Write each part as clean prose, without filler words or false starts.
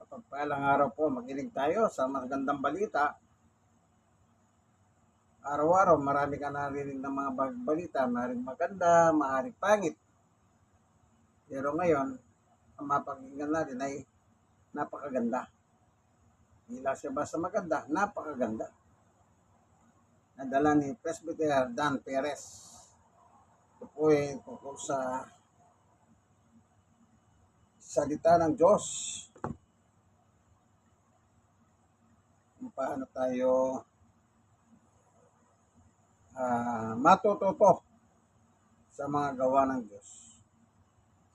Mapagpalang araw po, makinig tayo sa magandang balita. Araw-araw, marami ka narinig ng mga balita, maaaring maganda, maaaring pangit. Pero ngayon, ang mapakinggan natin ay napakaganda. Hindi lang siya basta maganda, napakaganda. Nadala ni Presbyter Dan Perez. Ito po ay tungkol sa salita ng Diyos. Kung paano tayo matututo sa mga gawa ng Diyos.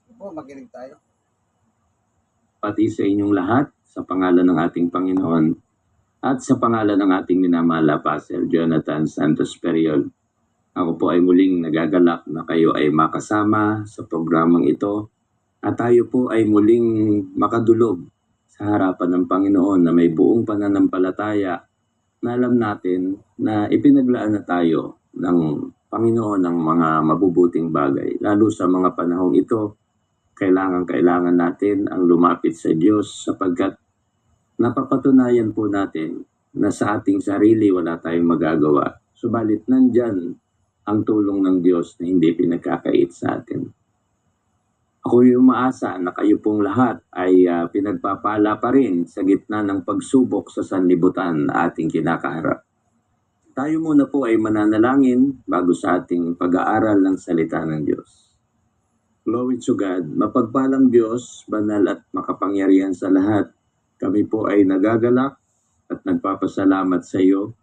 Ito po, makinig tayo. Pati sa inyong lahat, sa pangalan ng ating Panginoon at sa pangalan ng ating minamahal Pastor Jonathan Santos Periol. Ako po ay muling nagagalak na kayo ay makasama sa programang ito at tayo po ay muling makadulog sa harapan ng Panginoon na may buong pananampalataya na alam natin na ipinaglaan na tayo ng Panginoon ng mga mabubuting bagay. Lalo sa mga panahong ito, kailangan natin ang lumapit sa Diyos sapagkat napapatunayan po natin na sa ating sarili wala tayong magagawa. Subalit nandyan ang tulong ng Diyos na hindi pinagkakait sa atin. Ako yung umaasa na kayo pong lahat ay pinagpapala pa rin sa gitna ng pagsubok sa sanlibutan na ating kinakaharap. Tayo muna po ay mananalangin bago sa ating pag-aaral ng salita ng Diyos. Glory to God, mapagpalang Diyos, banal at makapangyarihan sa lahat. Kami po ay nagagalak at nagpapasalamat sa iyo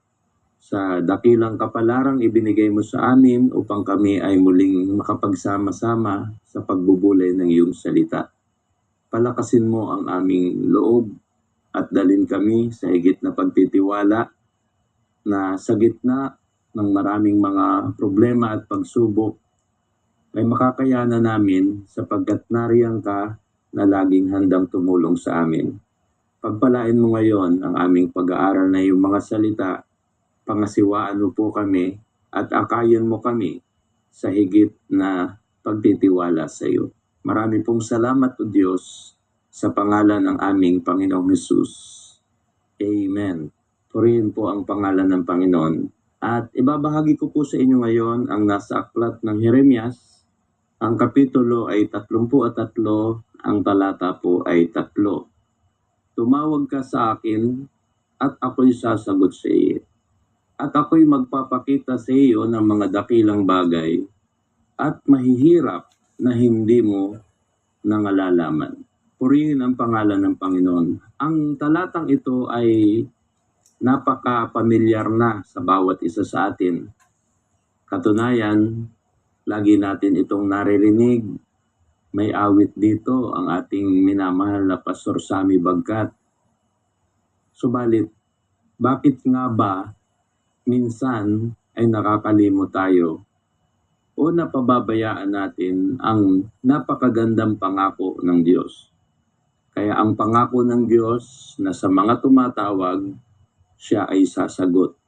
sa dakilang kapalarang ibinigay mo sa amin upang kami ay muling makapagsama-sama sa pagbubulay ng iyong salita. Palakasin mo ang aming loob at dalhin kami sa higit na pagtitiwala na sa gitna ng maraming mga problema at pagsubok ay makakayanan namin sapagkat nariyan ka na laging handang tumulong sa amin. Pagpalain mo ngayon ang aming pag-aaral na iyong mga salita, pangasiwaan mo po kami at akayin mo kami sa higit na pagtitiwala sa iyo. Marami pong salamat o Diyos sa pangalan ng aming Panginoong Hesus. Amen. Purihin po ang pangalan ng Panginoon. At ibabahagi ko po sa inyo ngayon ang nasa aklat ng Jeremias. Ang kapitulo ay 33, ang talata po ay 3. Tumawag ka sa akin at ako'y sasagot sa iyo. At ako'y magpapakita sa iyo ng mga dakilang bagay at mahihirap na hindi mo nangalalaman. Purihin ang pangalan ng Panginoon. Ang talatang ito ay napaka-pamilyar na sa bawat isa sa atin. Katunayan, lagi natin itong naririnig. May awit dito ang ating minamahal na Pastor Sammy Bagkat. Subalit, bakit nga ba minsan ay nakakalimot tayo o napababayaan natin ang napakagandang pangako ng Diyos? Kaya ang pangako ng Diyos na sa mga tumatawag, siya ay sasagot.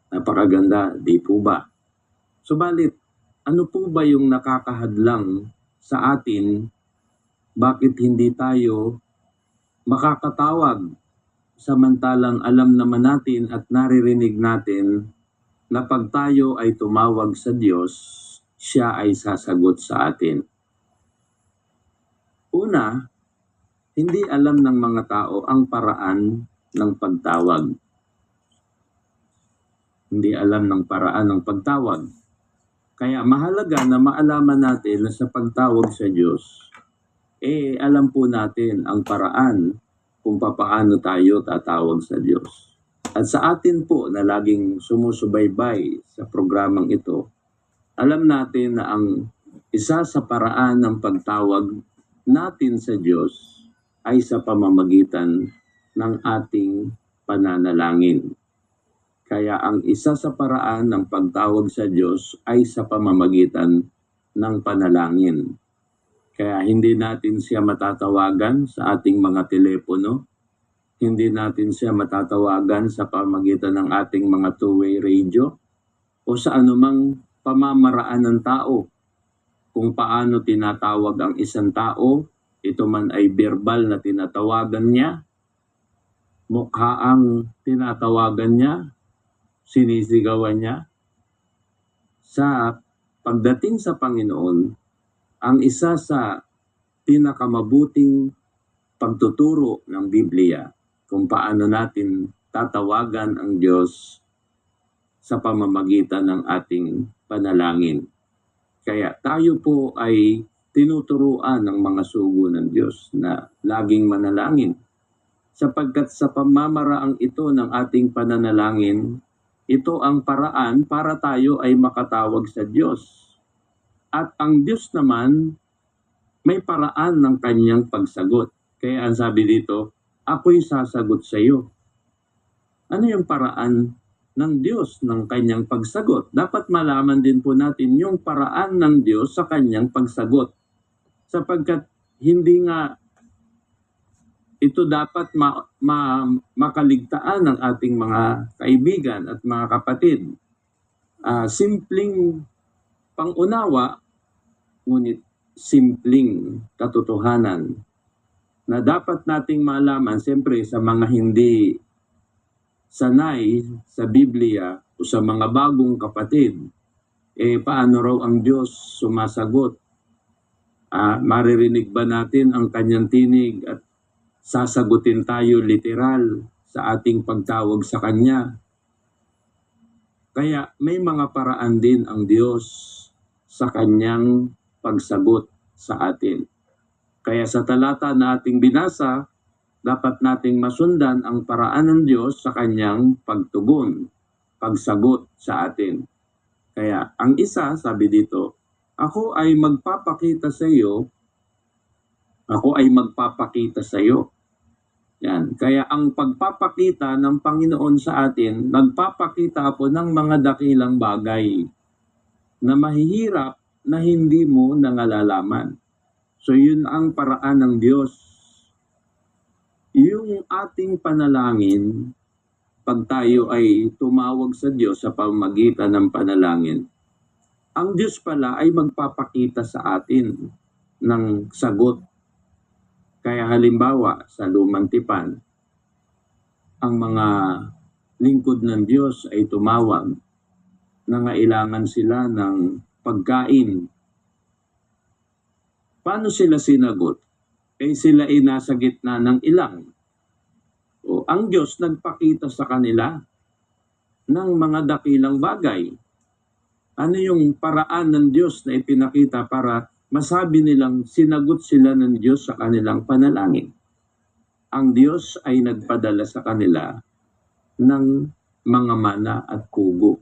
Napakaganda, di po ba? Subalit, ano po ba yung nakakahadlang sa atin? Bakit hindi tayo makakatawag? Samantalang alam naman natin at naririnig natin na pag tayo ay tumawag sa Diyos, siya ay sasagot sa atin. Una, hindi alam ng mga tao ang paraan ng pagtawag. Hindi alam ng paraan ng pagtawag. Kaya mahalaga na maalaman natin na sa pagtawag sa Diyos, alam po natin ang paraan kung paano tayo tatawag sa Diyos. At sa atin po na laging sumusubaybay sa programang ito, alam natin na ang isa sa paraan ng pagtawag natin sa Diyos ay sa pamamagitan ng ating pananalangin. Kaya ang isa sa paraan ng pagtawag sa Diyos ay sa pamamagitan ng panalangin. Kaya hindi natin siya matatawagan sa ating mga telepono. Hindi natin siya matatawagan sa pamamagitan ng ating mga two-way radio o sa anumang pamamaraan ng tao. Kung paano tinatawag ang isang tao ito man ay verbal na tinatawagan niya, mukha ang tinatawagan niya, sinisigawan niya. Sa pagdating sa Panginoon, ang isa sa pinakamabuting pagtuturo ng Biblia kung paano natin tatawagan ang Diyos sa pamamagitan ng ating panalangin. Kaya tayo po ay tinuturuan ng mga sugo ng Diyos na laging manalangin. Sapagkat sa pamamaraang ito ng ating pananalangin, ito ang paraan para tayo ay makatawag sa Diyos. At ang Diyos naman, may paraan ng kanyang pagsagot. Kaya ang sabi dito, ako'y sasagot sa iyo. Ano yung paraan ng Diyos ng kanyang pagsagot? Dapat malaman din po natin yung paraan ng Diyos sa kanyang pagsagot. Sapagkat hindi nga ito dapat makaligtaan ng ating mga kaibigan at mga kapatid. Simpleng pangunawa, ngunit simpleng katotohanan na dapat nating malaman, siyempre sa mga hindi sanay sa Biblia o sa mga bagong kapatid, paano raw ang Diyos sumasagot? Maririnig ba natin ang kanyang tinig at sasagutin tayo literal sa ating pagtawag sa Kanya? Kaya may mga paraan din ang Diyos sa Kanyang pagsagot sa atin. Kaya sa talata na ating binasa, dapat nating masundan ang paraan ng Diyos sa Kanyang pagtugon, pagsagot sa atin. Kaya ang isa, sabi dito, ako ay magpapakita sa iyo. Ako ay magpapakita sa iyo. Yan. Kaya ang pagpapakita ng Panginoon sa atin, nagpapakita po ng mga dakilang bagay na mahihirap na hindi mo nangalalaman. So yun ang paraan ng Diyos. Yung ating panalangin, pag tayo ay tumawag sa Diyos sa pamamagitan ng panalangin, ang Diyos pala ay magpapakita sa atin ng sagot. Kaya halimbawa sa Lumang Tipan, ang mga lingkod ng Diyos ay tumawag na ngailangan sila ng pagkain. Paano sila sinagot? Sila ay nasa gitna ng ilang. Ang Diyos nagpakita sa kanila ng mga dakilang bagay. Ano yung paraan ng Diyos na ipinakita para masabi nilang sinagot sila ng Diyos sa kanilang panalangin? Ang Diyos ay nagpadala sa kanila ng mga mana at kugo.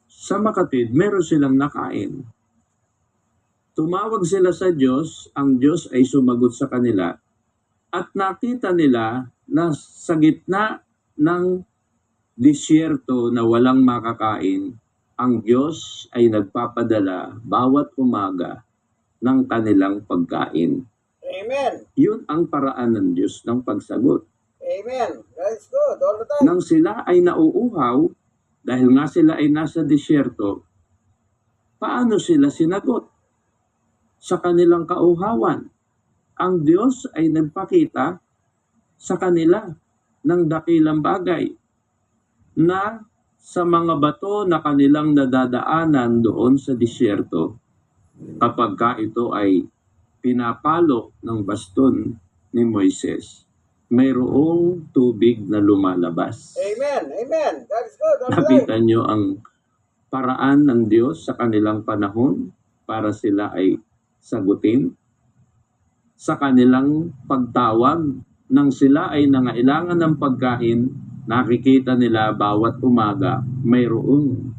Sa makatid, meron silang nakain. Tumawag sila sa Diyos, ang Diyos ay sumagot sa kanila at nakita nila na sa gitna ng disyerto na walang makakain, ang Diyos ay nagpapadala bawat umaga ng kanilang pagkain. Amen. Yun ang paraan ng Diyos ng pagsagot. Amen. That's good. All the time. Nang sila ay nauuhaw, dahil nga sila ay nasa disyerto, paano sila sinagot? Sa kanilang kauhawan, ang Diyos ay nagpakita sa kanila ng dakilang bagay na sa mga bato na kanilang nadadaanan doon sa disyerto, kapag ka ito ay pinapalo ng baston ni Moises, mayroong tubig na lumalabas. Amen. Amen. That is good. All the time. Nakita nyo ang paraan ng Diyos sa kanilang panahon para sila ay sagutin sa kanilang pagtawag. Nang sila ay nangailangan ng pagkain, nakikita nila bawat umaga mayroong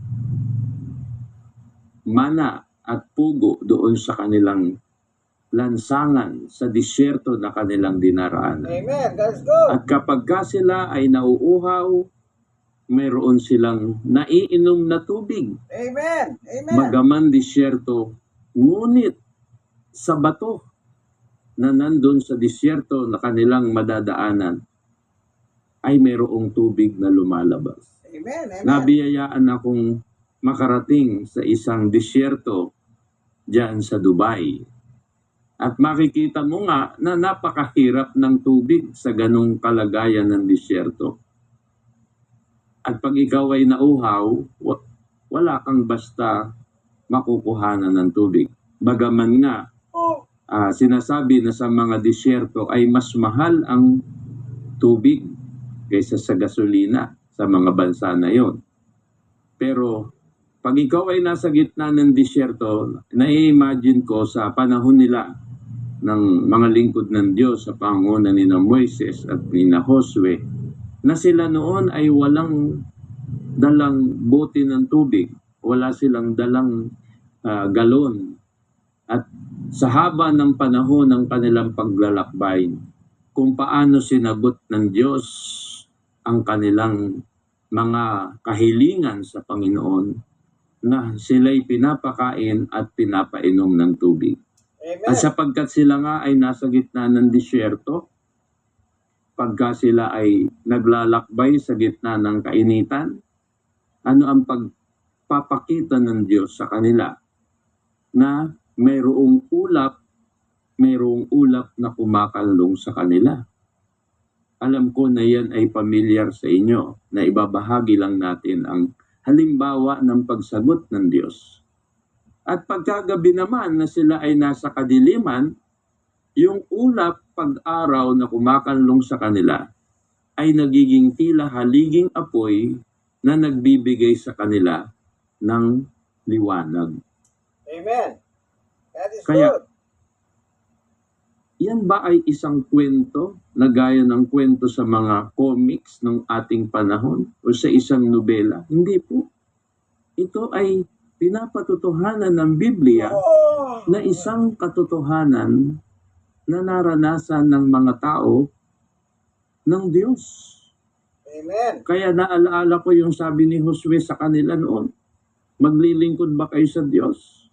mana at pugo doon sa kanilang lansangan sa disyerto na kanilang dinaraanan. Amen. That's good. At kapag ka sila ay nauuhaw, mayroon silang naiinom na tubig. Amen. Amen. Bagaman disyerto, ngunit sa bato na nandun sa disyerto na kanilang madadaanan, ay mayroong tubig na lumalabas. Amen. Amen. Nabiyayaan akong makarating sa isang disyerto diyan sa Dubai. At makikita mo nga na napakahirap ng tubig sa ganong kalagayan ng disyerto. At pag ikaw ay nauhaw, wala kang basta makukuhanan ng tubig. Bagaman nga, sinasabi na sa mga disyerto ay mas mahal ang tubig kaysa sa gasolina sa mga bansa na yon. Pero pag ikaw ay nasa gitna ng disyerto, nai-imagine ko sa panahon nila ng mga lingkod ng Diyos sa pangunguna ni Moises at ni Josue, na sila noon ay walang dalang bote ng tubig, wala silang dalang galon. At sa haba ng panahon ng kanilang paglalakbay, kung paano sinagot ng Diyos ang kanilang mga kahilingan sa Panginoon, na sila'y pinapakain at pinapainom ng tubig. Amen. At sapagkat sila nga ay nasa gitna ng disyerto, pagka sila ay naglalakbay sa gitna ng kainitan, ano ang pagpapakita ng Diyos sa kanila? Na mayroong ulap na kumakalong sa kanila. Alam ko na yan ay pamilyar sa inyo, na ibabahagi lang natin ang halimbawa ng pagsagot ng Diyos. At pagkagabi naman na sila ay nasa kadiliman, yung ulap pag-araw na kumakanlong sa kanila ay nagiging tila haliging apoy na nagbibigay sa kanila ng liwanag. Amen. That is Kaya, good. yan ba ay isang kwento na gaya ng kwento sa mga comics ng ating panahon o sa isang nobela? Hindi po. Ito ay pinapatotohanan ng Biblia na isang katotohanan na naranasan ng mga tao ng Diyos. Amen. Kaya naalaala ko yung sabi ni Josue sa kanila noon, maglilingkod ba kayo sa Diyos?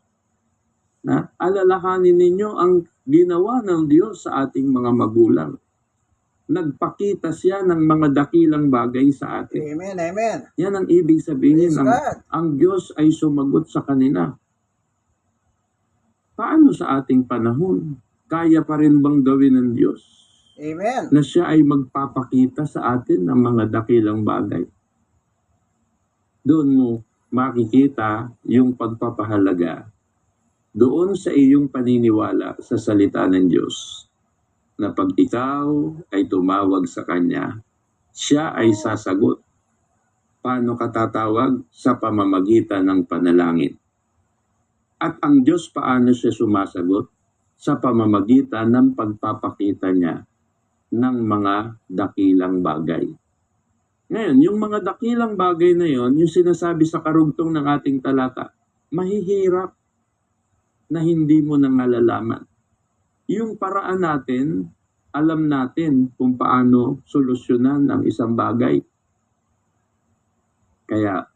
Na alalahanin ninyo ang ginawa ng Diyos sa ating mga magulang. Nagpakita siya ng mga dakilang bagay sa atin. Amen. Amen. Yan ang ibig sabihin Praise ng God. ang Diyos ay sumagot sa kanila. Paano sa ating panahon? Kaya pa rin bang gawin ng Diyos Amen. na siya ay magpapakita sa atin ng mga dakilang bagay? Doon mo makikita yung pagpapahalaga doon sa iyong paniniwala sa salita ng Diyos, na pag ikaw ay tumawag sa Kanya, siya ay sasagot. Paano ka tatawag? Sa pamamagitan ng panalangin. At ang Diyos paano siya sumasagot? Sa pamamagitan ng pagpapakita niya ng mga dakilang bagay. Ngayon, yung mga dakilang bagay na yon, yung sinasabi sa karugtong ng ating talata, mahihirap na hindi mo nang nalalaman. Yung paraan natin, alam natin kung paano solusyonan ang isang bagay. Kaya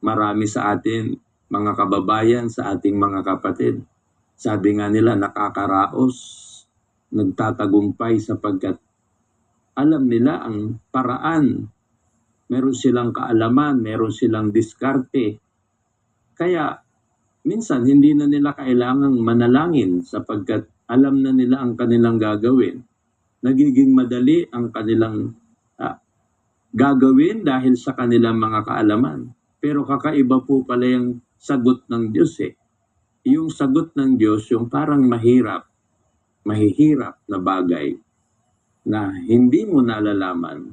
marami sa atin, mga kababayan, sa ating mga kapatid, sabi nga nila nakakaraos, nagtatagumpay sapagkat alam nila ang paraan. Meron silang kaalaman, meron silang diskarte. Kaya minsan hindi na nila kailangang manalangin sapagkat alam na nila ang kanilang gagawin. Nagiging madali ang kanilang gagawin dahil sa kanilang mga kaalaman. Pero kakaiba po pala yung sagot ng Diyos eh. Yung sagot ng Diyos, yung parang mahihirap na bagay na hindi mo nalalaman,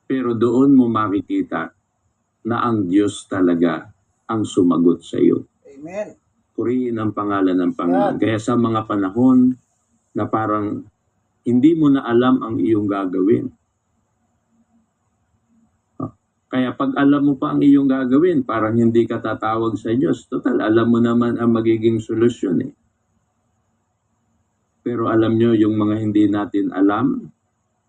pero doon mo makikita na ang Diyos talaga ang sumagot sa iyo. Amen. Purihin ang pangalan ng Panginoon. Kaya sa mga panahon na parang hindi mo na alam ang iyong gagawin. Kaya pag alam mo pa ang iyong gagawin, parang hindi ka tatawag sa Diyos. Total, alam mo naman ang magiging solusyon eh. Pero alam nyo, yung mga hindi natin alam,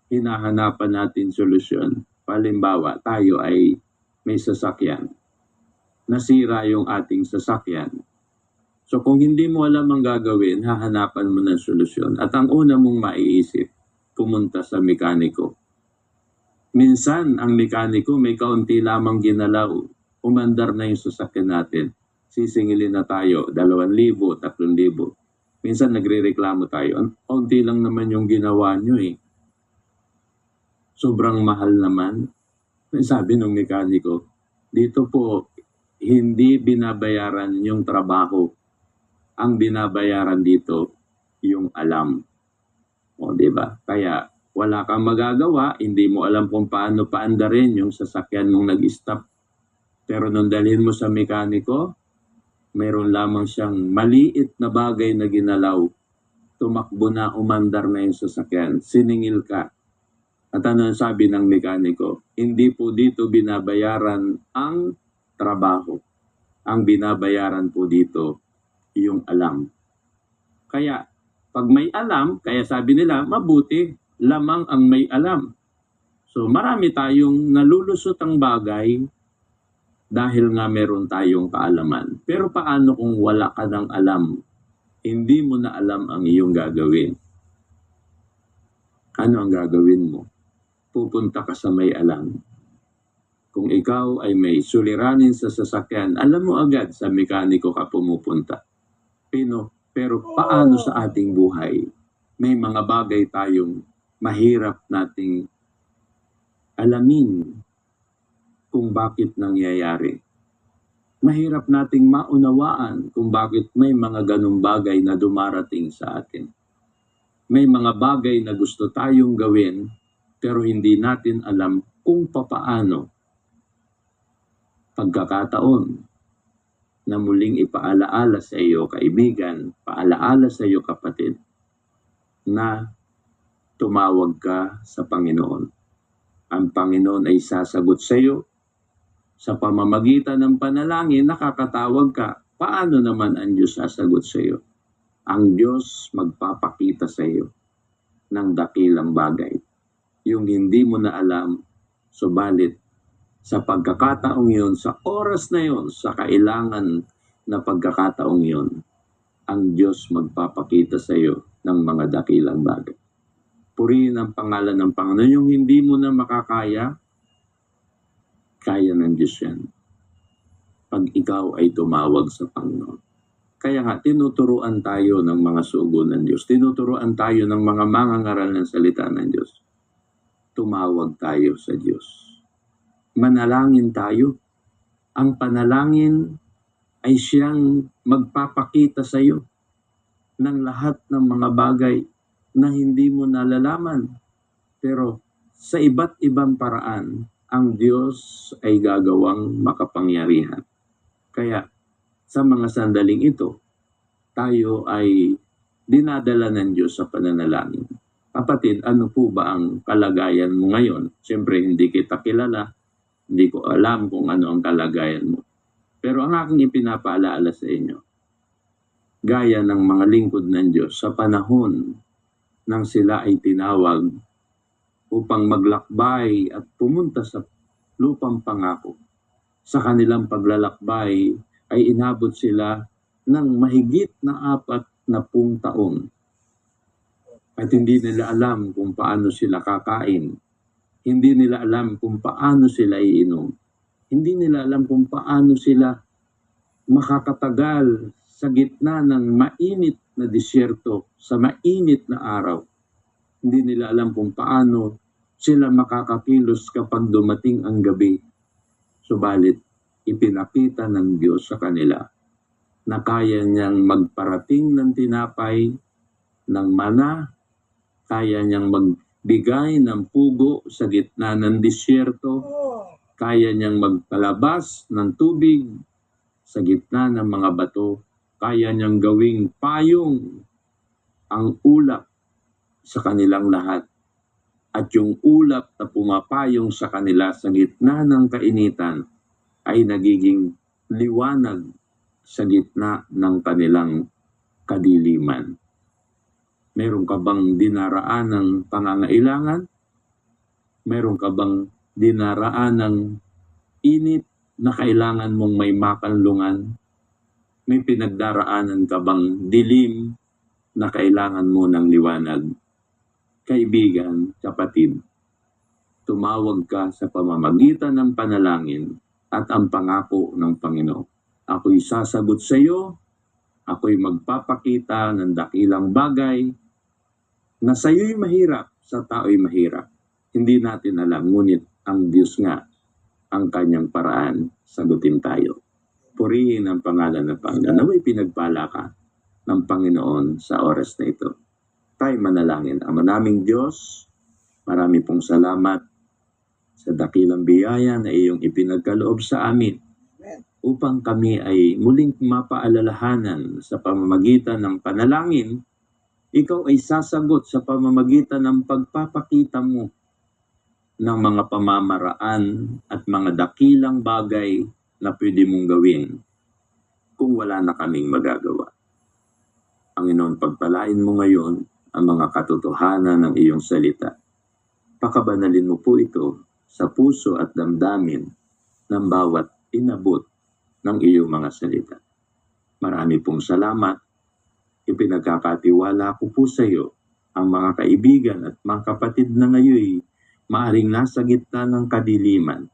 hinahanapan natin solusyon. Halimbawa, tayo ay may sasakyan. Nasira yung ating sasakyan. So kung hindi mo alam ang gagawin, hahanapan mo ng solusyon. At ang una mong maiisip, pumunta sa mekaniko. Minsan, ang mekaniko may kaunti lamang ginalaw. Umandar na yung sasakyan natin. Sisingilin na tayo, 2,000, 3,000. Minsan nagrereklamo tayo, onti lang naman yung ginawa nyo eh. Sobrang mahal naman. Sabi ng mekaniko, dito po, hindi binabayaran yung trabaho. Ang binabayaran dito, yung alam. O, di ba? Kaya, wala kang magagawa, hindi mo alam kung paano paandarin yung sasakyan mong nag-stop. Pero nung dalhin mo sa mekaniko, mayroon lamang siyang maliit na bagay na ginalaw. Tumakbo na, umandar na yung sasakyan. Siningil ka. At ano ang sabi ng mekaniko? Hindi po dito binabayaran ang trabaho. Ang binabayaran po dito, yung alam. Kaya, pag may alam, kaya sabi nila, mabuti, lamang ang may alam. So, marami tayong nalulusot ang bagay dahil nga meron tayong kaalaman. Pero paano kung wala ka ng alam? Hindi mo na alam ang iyong gagawin. Ano ang gagawin mo? Pupunta ka sa may alam. Kung ikaw ay may suliranin sa sasakyan, alam mo agad sa mekaniko ka pumupunta. Pero paano sa ating buhay? May mga bagay tayong mahirap nating alamin kung bakit nangyayari. Mahirap nating maunawaan kung bakit may mga ganung bagay na dumarating sa atin. May mga bagay na gusto tayong gawin pero hindi natin alam kung papaano. Pagkakataon na muling ipaalaala sa iyo, kaibigan, paalaala sa iyo, kapatid, na tumawag ka sa Panginoon. Ang Panginoon ay sasagot sa iyo. Sa pamamagitan ng panalangin, nakakatawag ka. Paano naman ang Diyos sasagot sa iyo? Ang Diyos magpapakita sa iyo ng dakilang bagay. Yung hindi mo na alam, subalit sa pagkakataong yun, sa oras na yun, sa kailangan na pagkakataong yun, ang Diyos magpapakita sa iyo ng mga dakilang bagay. Purihin ang pangalan ng Panginoon. Yung hindi mo na makakaya, kaya ng Diyos yan. Pag ikaw ay tumawag sa Panginoon. Kaya nga, tinuturuan tayo ng mga sugo ng Diyos. Tinuturuan tayo ng mga mangangaral ng salita ng Diyos. Tumawag tayo sa Diyos. Manalangin tayo. Ang panalangin ay siyang magpapakita sa iyo ng lahat ng mga bagay na hindi mo nalalaman. Pero sa iba't ibang paraan, ang Diyos ay gagawang makapangyarihan. Kaya sa mga sandaling ito, tayo ay dinadala ng Diyos sa pananalangin. Kapatid, ano po ba ang kalagayan mo ngayon? Siyempre, hindi kita kilala. Hindi ko alam kung ano ang kalagayan mo. Pero ang aking ipinapaalaala sa inyo, gaya ng mga lingkod ng Diyos sa panahon nang sila ay tinawag upang maglakbay at pumunta sa lupang pangako. Sa kanilang paglalakbay ay inabot sila ng mahigit na 40 taon. At hindi nila alam kung paano sila kakain. Hindi nila alam kung paano sila iinom. Hindi nila alam kung paano sila makakatagal sa gitna ng mainit na disyerto, sa mainit na araw. Hindi nila alam kung paano sila makakakilos kapag dumating ang gabi. Subalit, ipinakita ng Diyos sa kanila na kaya niyang magparating ng tinapay, ng mana, kaya niyang magbigay ng pugo sa gitna ng disyerto, kaya niyang magpalabas ng tubig sa gitna ng mga bato, kaya niyang gawing payong ang ulap sa kanilang lahat. At yung ulap na pumapayong sa kanila sa gitna ng kainitan ay nagiging liwanag sa gitna ng kanilang kadiliman. Meron ka bang dinaraan ng pangangailangan? Meron ka bang dinaraan ng init na kailangan mong may makanlungan? May pinagdaraanan ka bang dilim na kailangan mo ng liwanag? Kaibigan, kapatid, tumawag ka sa pamamagitan ng panalangin at ang pangako ng Panginoon. Ako'y sasagot sa iyo Ako'y magpapakita ng dakilang bagay na sa'yo'y mahirap, sa tao'y mahirap. Hindi natin alam, ngunit ang Diyos nga, ang kanyang paraan, sagutin tayo. Purihin ang pangalan ng Panginoon. Nawa'y pinagpala ka ng Panginoon sa oras na ito. Tayo manalangin. Ama naming Diyos, marami pong salamat sa dakilang biyaya na iyong ipinagkaloob sa amin upang kami ay muling mapaalalahanan sa pamamagitan ng panalangin. Ikaw ay sasagot sa pamamagitan ng pagpapakita mo ng mga pamamaraan at mga dakilang bagay na pwede mong gawin kung wala na kaming magagawa. Panginoon, pagpalain mo ngayon ang mga katotohanan ng iyong salita. Pakabanalin mo po ito sa puso at damdamin ng bawat inabot ng iyong mga salita. Marami pong salamat. Ipinagkakatiwala ko po sa iyo ang mga kaibigan at mga kapatid na ngayon maaring nasa gitna ng kadiliman.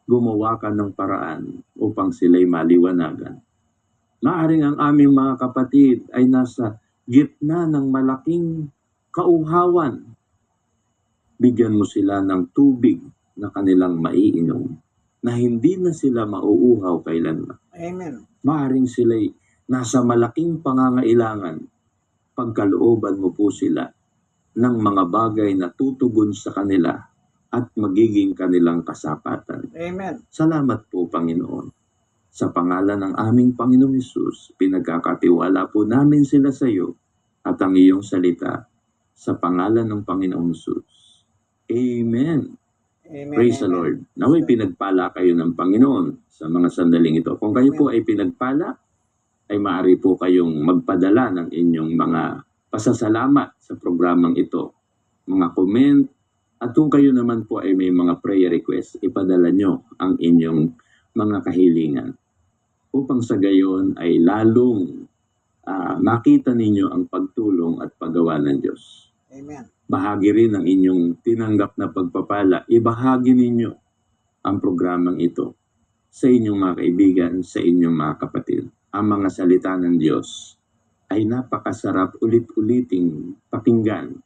Gumawa ka ng paraan upang sila'y maliwanagan. Maaring ang aming mga kapatid ay nasa gitna ng malaking kauhawan. Bigyan mo sila ng tubig na kanilang maiinom, na hindi na sila mauuhaw kailanman. Amen. Maaring sila'y nasa malaking pangangailangan. Pagkalooban mo po sila ng mga bagay na tutugon sa kanila at magiging kanilang kasapatan. Amen. Salamat po, Panginoon. Sa pangalan ng aming Panginoong Hesus, pinagkakatiwala po namin sila sa iyo at ang iyong salita sa pangalan ng Panginoong Hesus. Amen. Amen. Praise the Amen. Lord. Nawa'y pinagpala kayo ng Panginoon sa mga sandaling ito. Kung kayo po ay pinagpala, ay maaari po kayong magpadala ng inyong mga pasasalamat sa programang ito. Mga comment, at kung kayo naman po ay may mga prayer request, ipadala nyo ang inyong mga kahilingan. Upang sa gayon ay lalong makita ninyo ang pagtulong at paggawa ng Diyos. Amen. Bahagi rin ng inyong tinanggap na pagpapala, ibahagi ninyo ang programang ito sa inyong mga kaibigan, sa inyong mga kapatid. Ang mga salita ng Diyos ay napakasarap ulit-uliting pakinggan.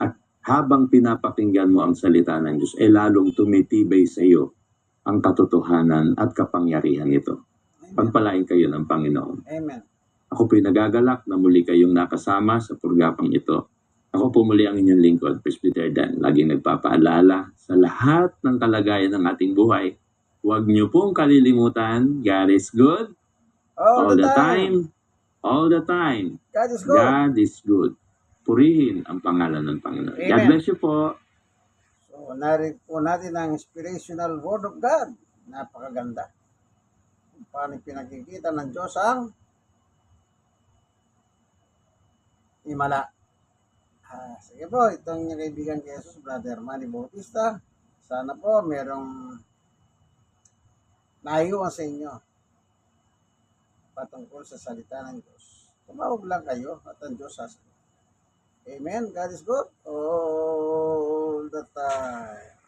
At habang pinapakinggan mo ang salita ng Diyos, ay lalong tumitibay sa iyo ang katotohanan at kapangyarihan nito. Pagpalain kayo ng Panginoon. Amen. Ako po'y nagagalak na muli kayong nakasama sa programang ito. Ako po muli ang inyong lingkod, Presbyter Dan. Laging nagpapaalala sa lahat ng kalagayan ng ating buhay. Huwag niyo pong kalilimutan, God is good all the time. All the time. God is good. God is good. Purihin ang pangalan ng Panginoon. Amen. God bless you po. So, narinig po natin ang inspirational word of God. Napakaganda. Kung paano pinakikita ng Diyos ang himala. Sige po, itong inyong kaibigan kay Jesus, Brother Manny Bautista. Sana po merong naiwan sa inyo patungkol sa salita ng Diyos. Tumawag lang kayo at ang Diyos sasagot. Amen. God is good all the time.